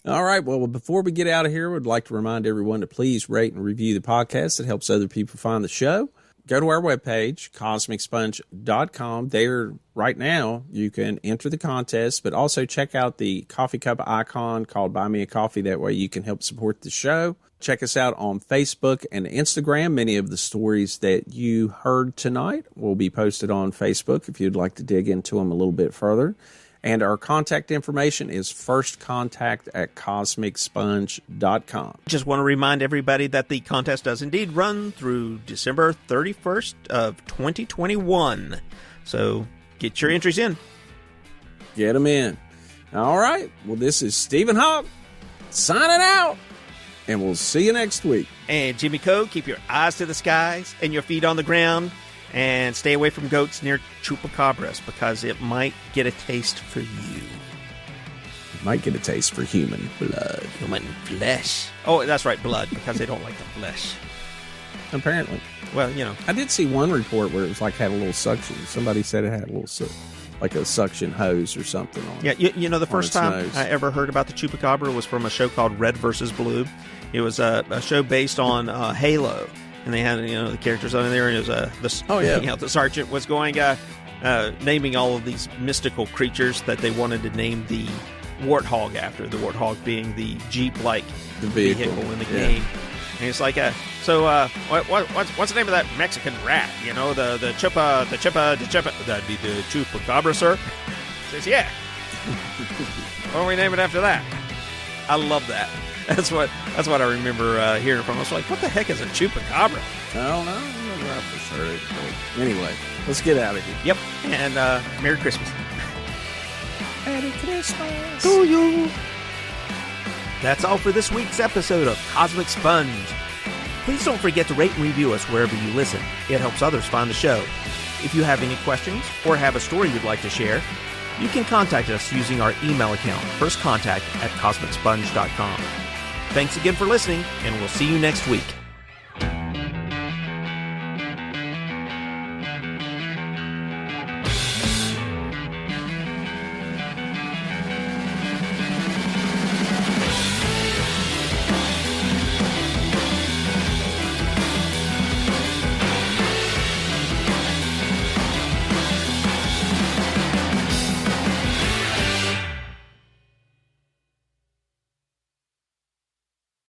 All right. Well, before we get out of here, we'd like to remind everyone to please rate and review the podcast. It helps other people find the show. Go to our webpage, cosmicsponge.com. There, right now, you can enter the contest, but also check out the coffee cup icon called Buy Me a Coffee. That way you can help support the show. Check us out on Facebook and Instagram. Many of the stories that you heard tonight will be posted on Facebook if you'd like to dig into them a little bit further. And our contact information is firstcontact@cosmicsponge.com. Just want to remind everybody that the contest does indeed run through December 31st of 2021. So get your entries in. Get them in. All right. Well, this is Stephen Hawk signing out, and we'll see you next week. And Jimmy Coe, keep your eyes to the skies and your feet on the ground, and stay away from goats near chupacabras because it might get a taste for you. It might get a taste for human blood. Human flesh. Oh, that's right, blood, because they don't like the flesh. Apparently. Well, you know. I did see one report where it was like had a little suction. Somebody said it had a little like a suction hose or something on it. Yeah, you know, the first time I ever heard about the chupacabra was from a show called Red vs. Blue. It was a show based on Halo. And they had, you know, the characters on there, and it was the sergeant was going, naming all of these mystical creatures that they wanted to name the warthog after. The warthog being the Jeep-like vehicle in the game. And it's like, what's the name of that Mexican rat? You know, the chupa, that'd be the chupacabra, sir. Says, yeah. Why don't we name it after that? I love that. That's what I remember hearing from. I was like, what the heck is a chupacabra? I don't know. I'm not right for sure. Anyway, let's get out of here. Yep. And Merry Christmas. Merry Christmas to you. That's all for this week's episode of Cosmic Sponge. Please don't forget to rate and review us wherever you listen. It helps others find the show. If you have any questions or have a story you'd like to share, you can contact us using our email account, firstcontact@cosmicsponge.com. Thanks again for listening, and we'll see you next week.